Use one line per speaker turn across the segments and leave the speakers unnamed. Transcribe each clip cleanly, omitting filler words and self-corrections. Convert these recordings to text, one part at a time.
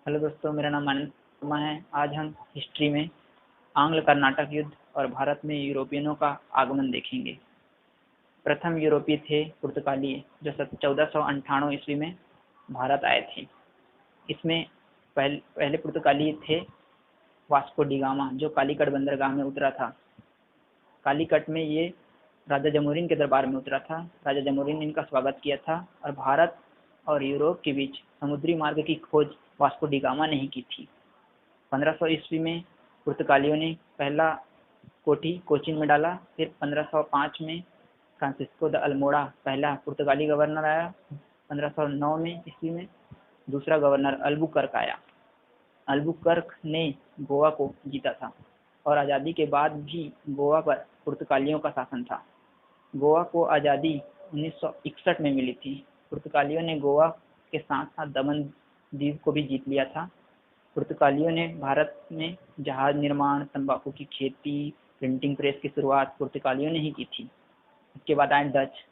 Hello दोस्तों, मेरा नाम आनंद शर्मा है। आज हम हिस्ट्री में आंग्ल कर्नाटक युद्ध और भारत में यूरोपियनों का आगमन देखेंगे। प्रथम यूरोपीय थे पुर्तगाली, जो 1498 ईस्वी में भारत आए थे। इसमें पहले पुर्तगाली थे वास्को डी गामा, जो कालीकट बंदरगाह में उतरा था। कालीकट में ये राजा जमोरिन के दरबार में उतरा था। राजा जमोरिन ने इनका स्वागत किया था और भारत और यूरोप के बीच समुद्री मार्ग की खोज वास्को डी गामा ने ही की थी। 1500 ईस्वी में पुर्तगालियों ने पहला कोठी कोचीन में डाला। फिर 1505 में फ्रांसिस्को द अल्मोड़ा पहला पुर्तगाली गवर्नर आया। 1509 में ईस्वी में दूसरा गवर्नर अल्बुकर्क आया। अल्बुकर्क ने गोवा को जीता था और आज़ादी के बाद भी गोवा पर पुर्तगालियों का शासन था। गोवा को आज़ादी 1961 में मिली थी। पुर्तगालियों ने गोवा के साथ साथ दमन द्वीप को भी जीत लिया था। पुर्तगालियों ने भारत में जहाज निर्माण, तंबाकू की खेती, प्रिंटिंग प्रेस की शुरुआत पुर्तगालियों ने ही की थी। इसके बाद आए डच।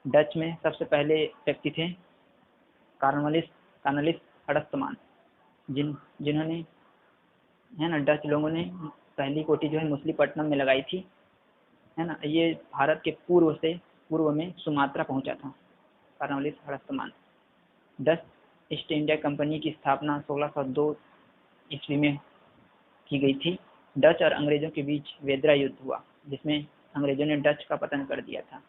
डच में सबसे पहले व्यक्ति थे कार्नवालिस हड़स्तमान, जिन्होंने है ना डच लोगों ने पहली कोठी जो है मछलीपट्टनम में लगाई थी, है ना। ये भारत के पूर्व में सुमात्रा पहुंचा था कार्नवालिस हड़स्तमान। डच ईस्ट इंडिया कंपनी की स्थापना 1602 ईस्वी में की गई थी। डच और अंग्रेजों के बीच वेदरा युद्ध हुआ, जिसमें अंग्रेजों ने डच का पतन कर दिया था,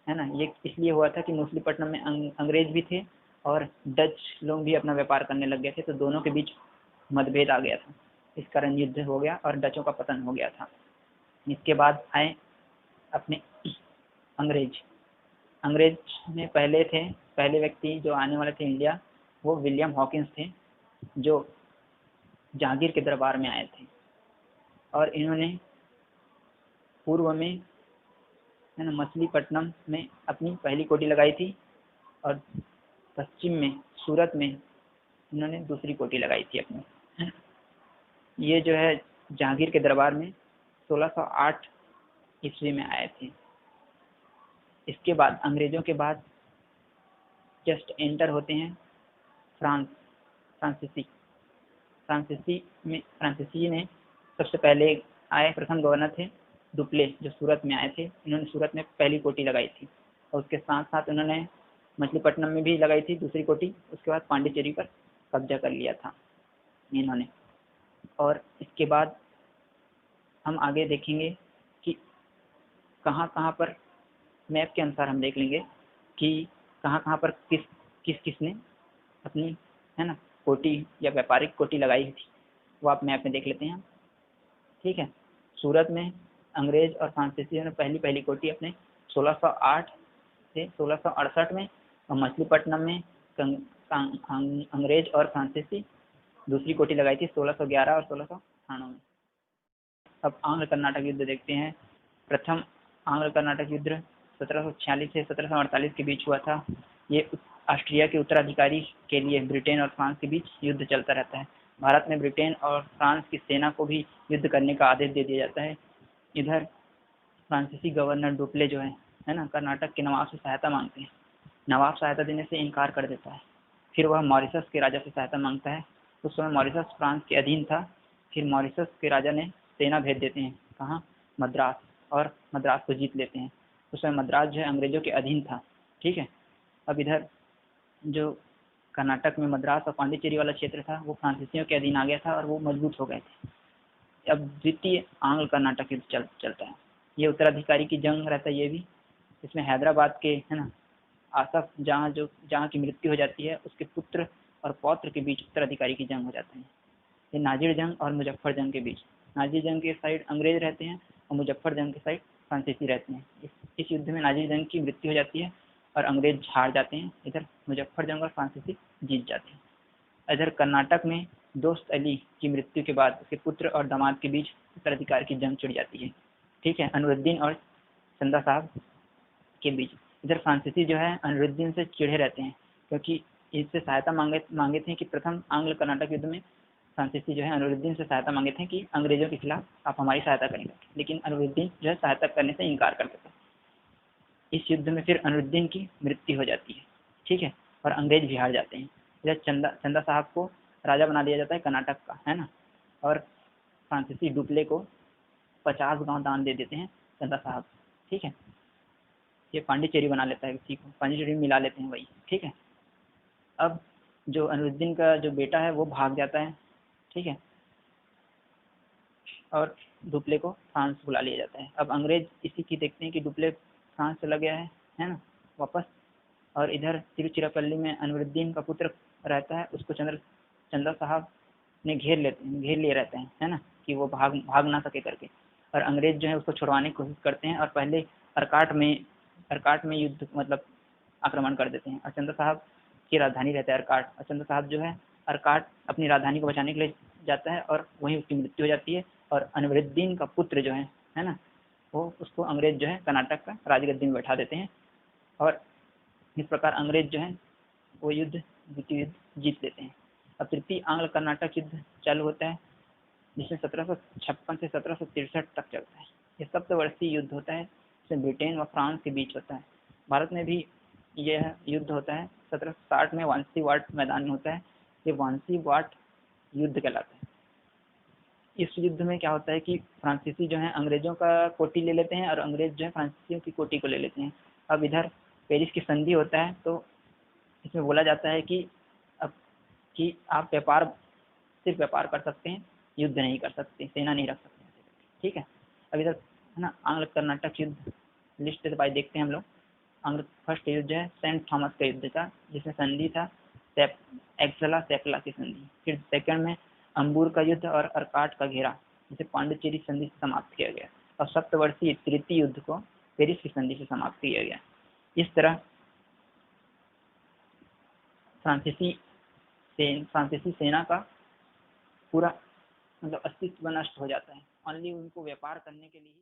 है ना। ये इसलिए हुआ था कि मछलीपट्टनम में अंग्रेज भी थे और डच लोग भी अपना व्यापार करने लग गए थे, तो दोनों के बीच मतभेद आ गया था। इस कारण युद्ध हो गया और डचों का पतन हो गया था। इसके बाद आए अपने अंग्रेज में पहले व्यक्ति जो आने वाले थे इंडिया, वो विलियम हॉकिंस थे, जो जहांगीर के दरबार में आए थे। और इन्होंने पूर्व में है ना मछलीपट्टनम में अपनी पहली कोठी लगाई थी और पश्चिम में सूरत में इन्होंने दूसरी कोठी लगाई थी अपनी। ये जो है जहांगीर के दरबार में 1608 ईस्वी में आए थे। इसके बाद अंग्रेजों के बाद जस्ट एंटर होते हैं फ्रांसीसी ने सबसे पहले आए। प्रथम गवर्नर थे डुप्ले, जो सूरत में आए थे। इन्होंने सूरत में पहली कोठी लगाई थी और उसके साथ साथ उन्होंने मछलीपट्टनम में भी लगाई थी दूसरी कोठी। उसके बाद पांडिचेरी पर कब्जा कर लिया था इन्होंने। और इसके बाद हम आगे देखेंगे कि कहाँ कहाँ पर, मैप के अनुसार हम देख लेंगे कि कहाँ कहाँ पर किसने अपनी है ना कोठी या व्यापारिक कोठी लगाई थी। वो आप मैप में देख लेते हैं, ठीक है। सूरत में अंग्रेज और फ्रांसीसियों ने पहली कोठी अपने 1608 से 1668 में, और मछलीपट्टनम में अंग्रेज और फ्रांसीसी दूसरी कोठी लगाई थी 1611 और 1698 में। अब आंग्ल कर्नाटक युद्ध देखते हैं। प्रथम आंग्ल कर्नाटक युद्ध 1746 से 1748 के बीच हुआ था। ये ऑस्ट्रिया के उत्तराधिकारी के लिए ब्रिटेन और फ्रांस के बीच युद्ध चलता रहता है। भारत में ब्रिटेन और फ्रांस की सेना को भी युद्ध करने का आदेश दे दिया जाता है। इधर फ्रांसीसी गवर्नर डुप्ले जो है ना, कर्नाटक के नवाब से सहायता मांगते हैं। नवाब सहायता देने से इनकार कर देता है। फिर वह मॉरिशस के राजा से सहायता मांगता है। उस समय मॉरिशस फ्रांस के अधीन था। फिर मॉरिशस के राजा ने सेना भेज देते हैं कहाँ, मद्रास, और मद्रास को जीत लेते हैं। उस समय मद्रास जो है अंग्रेजों के अधीन था, ठीक है। अब इधर जो कर्नाटक में मद्रास और पांडिचेरी वाला क्षेत्र था, वो फ्रांसीसियों के अधीन आ गया था और वो मजबूत हो गए थे। अब द्वितीय आंग्ल कर्नाटक युद्ध चलता है। ये उत्तराधिकारी की जंग रहता है। ये भी इसमें हैदराबाद के है ना आसफ, जहाँ की मृत्यु हो जाती है, उसके पुत्र और पौत्र के बीच उत्तराधिकारी की जंग हो जाती है। ये नाजिर जंग और मुजफ्फर जंग के बीच, नाजिर जंग के साइड अंग्रेज रहते हैं और मुजफ्फर जंग के साइड फ्रांसीसी रहते हैं। इस युद्ध में नाजिर जंग की मृत्यु हो जाती है और अंग्रेज हार जाते हैं। इधर मुजफ्फर जंग और फ्रांसीसी जीत जाते हैं। इधर कर्नाटक में दोस्त अली की मृत्यु के बाद उसके पुत्र और दामाद के बीच उत्तराधिकार की जंग छिड़ जाती है, ठीक है, अनुरुद्दीन और चंदा साहब के बीच। इधर फ्रांसीसी जो है अनुरुद्दीन से चिढ़े रहते हैं, क्योंकि इससे सहायता मांगे थे कि प्रथम आंग्ल कर्नाटक युद्ध में फ्रांसीसी जो है अनुरुद्दीन से सहायता मांगे थे कि अंग्रेजों के खिलाफ आप हमारी सहायता करेंगे, लेकिन अनुरुद्दीन जो है सहायता करने से इनकार कर देता है। इस युद्ध में फिर अनुरुद्दीन की मृत्यु हो जाती है, ठीक है, और अंग्रेज भी हार जाते हैं। इधर चंदा साहब को राजा बना दिया जाता है कर्नाटक का, है ना। और फ्रांसीसी डुप्ले को 50 गांव दान दे देते हैं चंदा साहब, ठीक है। ये पांडिचेरी बना लेता है इसी को, पांडिचेरी में मिला लेते हैं वही, ठीक है। अब जो अनवरुद्दीन का जो बेटा है वो भाग जाता है, ठीक है, और डुप्ले को फ्रांस बुला लिया जाता है। अब अंग्रेज इसी की देखते हैं कि डुप्ले फ्रांस चला गया है ना, वापस। और इधर तिरुचिरापल्ली में अनवरुद्दीन का पुत्र रहता है, उसको चंदा साहब ने घेर लिए रहते हैं, है ना, कि वो भाग ना सके करके। और अंग्रेज जो है उसको छुड़वाने की कोशिश करते हैं और पहले अरकाट में युद्ध मतलब आक्रमण कर देते हैं। और चंदा साहब की राजधानी रहता है अरकाट, और चंदा साहब जो है अरकाट अपनी राजधानी को बचाने के लिए जाता है और वहीं उसकी मृत्यु हो जाती है। और अनवरुद्दीन का पुत्र जो है ना, वो उसको अंग्रेज जो है कर्नाटक का राजगद्दी में बैठा देते हैं। और इस प्रकार अंग्रेज जो है वो द्वितीय युद्ध जीत लेते हैं। अब तृतीय आंग्ल कर्नाटक युद्ध चालू होता है, जिसमें 1756 से 1763 तक चलता है। ये सप्तवर्षीय युद्ध होता है, जिसमें ब्रिटेन व फ्रांस के बीच होता है। भारत में भी यह युद्ध होता है, 1760 में वांसीवाट मैदान में होता है। ये वांसीवाट युद्ध कहलाता है। इस युद्ध में क्या होता है कि फ्रांसीसी जो है अंग्रेजों का कोटी ले लेते हैं और अंग्रेज जो है फ्रांसीसियों की कोटी को ले लेते हैं। अब इधर पेरिस की संधि होता है, तो इसमें बोला जाता है कि अब कि आप सिर्फ व्यापार कर सकते हैं, युद्ध नहीं कर सकते, सेना नहीं रख सकते, ठीक है। अब इधर है ना आंग्ल कर्नाटक युद्ध लिस्ट बाय देखते हैं हम लोग। फर्स्ट युद्ध है सेंट थॉमस का युद्ध था, जिसमें संधि था एक्सला सेफला की संधि। फिर सेकंड में अंबूर का युद्ध और अरकाट का घेरा, जिसे पांडिचेरी संधि से समाप्त किया गया। और सप्तवर्षीय तृतीय युद्ध को पेरिस की संधि से समाप्त किया गया। इस तरह फ्रांसीसी सेना का पूरा मतलब अस्तित्व नष्ट हो जाता है, ओनली उनको व्यापार करने के लिए ही